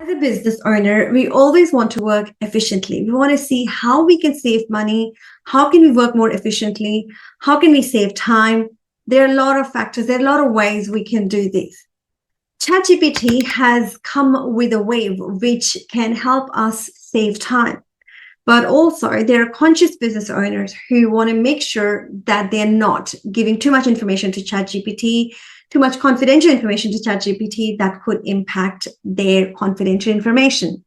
As a business owner, we always want to work efficiently. We want to see how we can save money, how can we work more efficiently, how can we save time. There are a lot of factors, there are a lot of ways we can do this. ChatGPT has come with a way which can help us save time. But also, there are conscious business owners who want to make sure that they're not giving too much information to ChatGPT, too much confidential information to ChatGPT that could impact their confidential information.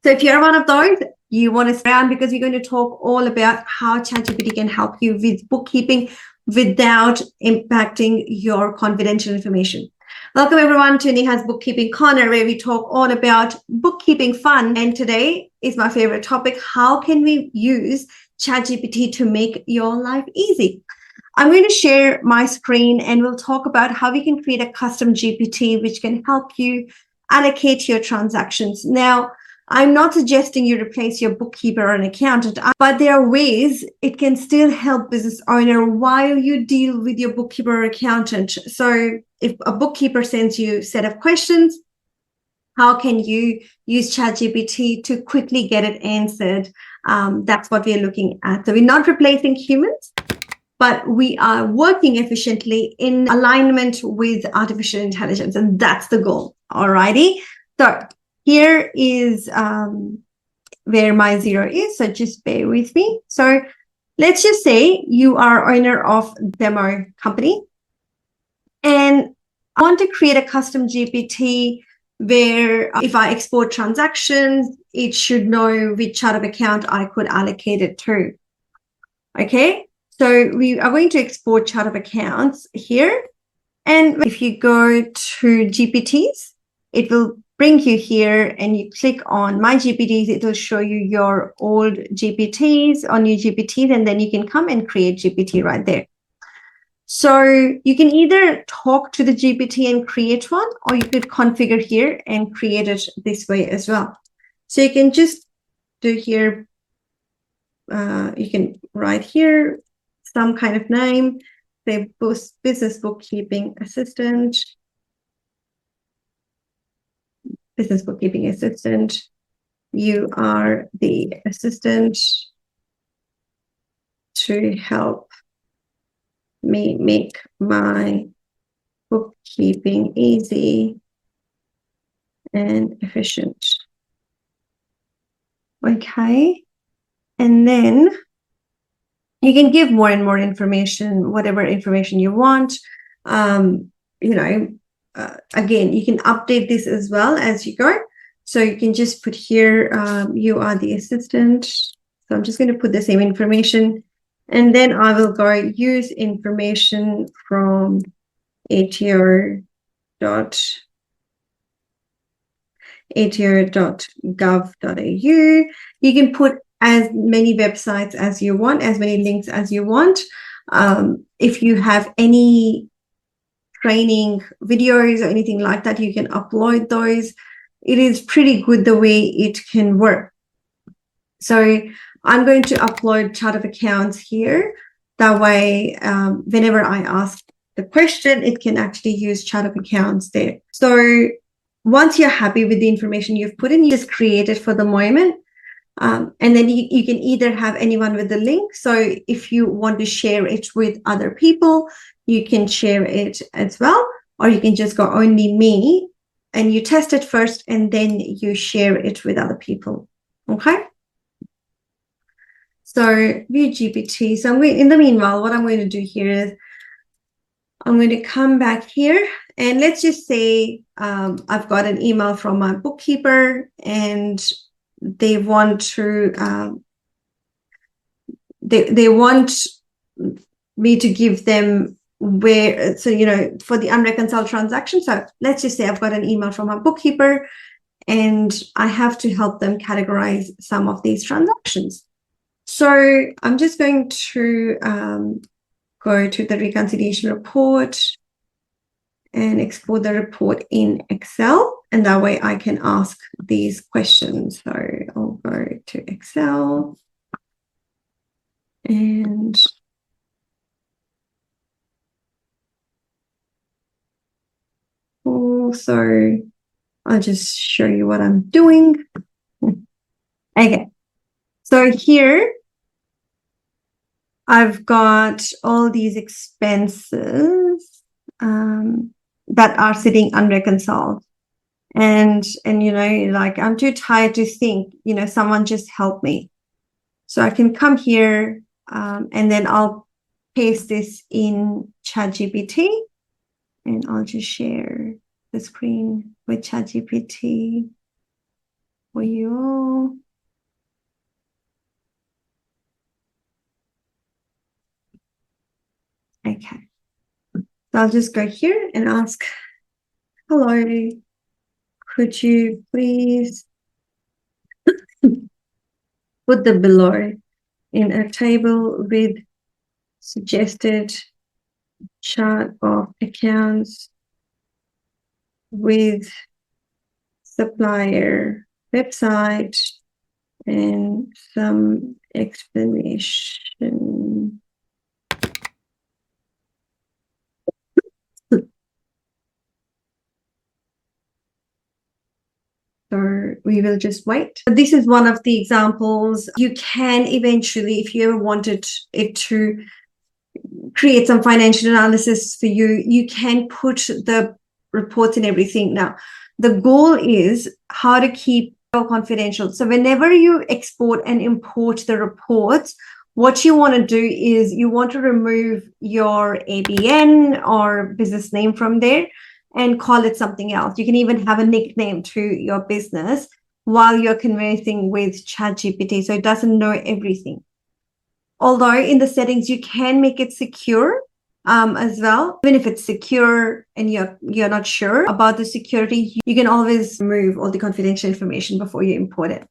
So if you're one of those, you want to stay around because we're going to talk all about how ChatGPT can help you with bookkeeping without impacting your confidential information. Welcome everyone to Neha's Bookkeeping Corner, where we talk all about bookkeeping fun. And today is my favorite topic. How can we use ChatGPT to make your life easy? I'm going to share my screen and we'll talk about how we can create a custom GPT which can help you allocate your transactions. Now, I'm not suggesting you replace your bookkeeper or an accountant, but there are ways it can still help business owner while you deal with your bookkeeper or accountant. So if a bookkeeper sends you a set of questions, how can you use ChatGPT to quickly get it answered? That's what we're looking at. So we're not replacing humans, but we are working efficiently in alignment with artificial intelligence, and that's the goal. Alrighty. So here is where my zero is. So just bear with me. So let's just say you are owner of demo company, and I want to create a custom GPT where if I export transactions, it should know which chart of account I could allocate it to. Okay. So we are going to export chart of accounts here. And if you go to GPTs, it will bring you here and you click on my GPTs, it will show you your old GPTs or new GPTs, and then you can come and create GPT right there. So you can either talk to the GPT and create one, or you could configure here and create it this way as well. So you can just do here, you can write here some kind of name, say business bookkeeping assistant, business bookkeeping assistant. You are the assistant to help me make my bookkeeping easy and efficient. Okay. And then you can give more and more information, whatever information you want. Again, you can update this as well as you go. So you can just put here, you are the assistant. So I'm just going to put the same information. And then I will go use information from @ato.gov.au. You can put as many websites as you want, as many links as you want. If you have any training videos or anything like that, you can upload those. It is pretty good the way it can work. So I'm going to upload chart of accounts here. That way, whenever I ask the question, it can actually use chart of accounts there. So once you're happy with the information you've put in, you just create it for the moment. And then you can either have anyone with the link. So if you want to share it with other people, you can share it as well, or you can just go only me and you test it first and then you share it with other people. Okay. So view GPT. So in the meanwhile, what I'm going to do here is I'm going to come back here and let's just say I've got an email from my bookkeeper and they want to they want me to give them where, so for the unreconciled transaction. So let's just say I've got an email from my bookkeeper and I have to help them categorize some of these transactions. So I'm just going to go to the reconciliation report and export the report in Excel, and that way I can ask these questions. So I'll go to Excel and also I'll just show you what I'm doing. Okay, so here I've got all these expenses that are sitting unreconciled. And you know, like, I'm too tired to think, you know, someone just help me. So I can come here and then I'll paste this in ChatGPT, and I'll just share the screen with ChatGPT for you all. Okay, so I'll just go here and ask, hello, could you please put the below in a table with suggested chart of accounts with supplier website and some explanation. So we will just wait. This is one of the examples. You can eventually, if you ever wanted it to create some financial analysis for you, you can put the reports and everything. Now, the goal is how to keep it confidential. So whenever you export and import the reports, what you want to do is you want to remove your ABN or business name from there and call it something else. You can even have a nickname to your business while you're conversing with ChatGPT, so it doesn't know everything. Although in the settings, you can make it secure as well. Even if it's secure and you're not sure about the security, you can always remove all the confidential information before you import it.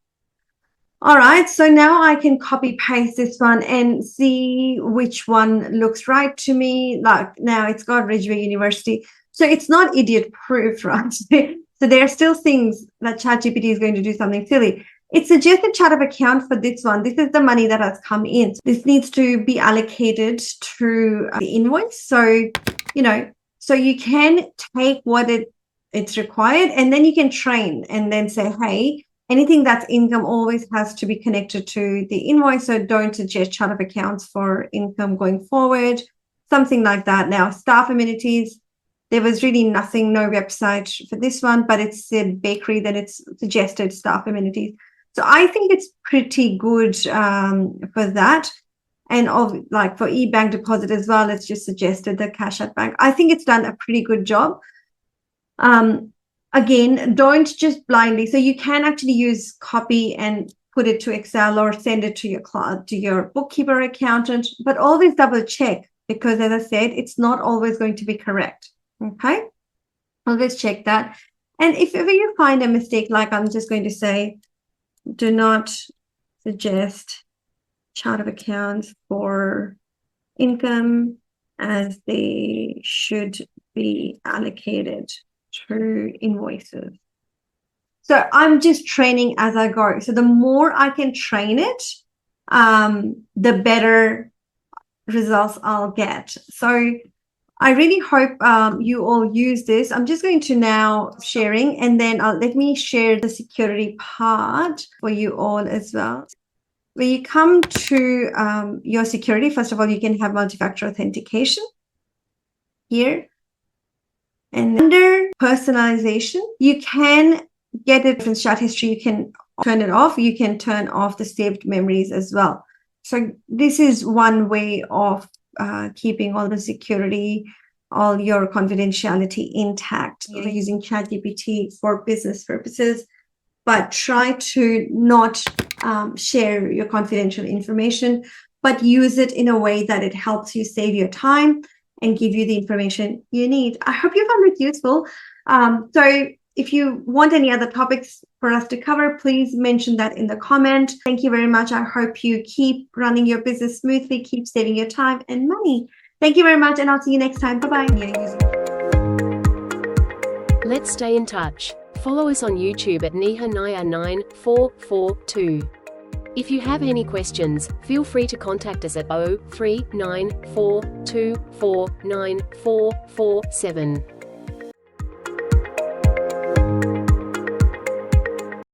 All right, so now I can copy paste this one and see which one looks right to me. Like now it's got Ridgeway University. So it's not idiot proof, right? So there are still things that ChatGPT is going to do something silly. It suggested chart of account for this one. This is the money that has come in. This needs to be allocated to the invoice. So, you know, so you can take what it's required, and then you can train and then say, hey, anything that's income always has to be connected to the invoice. So don't suggest chart of accounts for income going forward, something like that. Now, staff amenities, there was really nothing, no website for this one, but it said bakery, then it's suggested staff amenities. So I think it's pretty good for that. And like for e-bank deposit as well, it's just suggested the cash at bank. I think it's done a pretty good job. Again, don't just blindly. So you can actually use copy and put it to Excel or send it to your bookkeeper accountant, but always double check, because as I said, it's not always going to be correct. Okay, always check that. And if ever you find a mistake, like I'm just going to say, do not suggest chart of accounts for income as they should be allocated to invoices. So I'm just training as I go. So the more I can train it, the better results I'll get. So I really hope you all use this. I'm just going to now sharing, and then let me share the security part for you all as well. When you come to your security, first of all, you can have multi-factor authentication here. And under personalization, you can get it from chat history. You can turn it off. You can turn off the saved memories as well. So this is one way of keeping all the security, all your confidentiality intact. You're using ChatGPT for business purposes, but try to not share your confidential information, but use it in a way that it helps you save your time and give you the information you need. I hope you found it useful. So if you want any other topics for us to cover, please mention that in the comment. Thank you very much. I hope you keep running your business smoothly, keep saving your time and money. Thank you very much, and I'll see you next time. Bye-bye. Let's stay in touch. Follow us on YouTube at Neha9442. If you have any questions, feel free to contact us at 0394249447.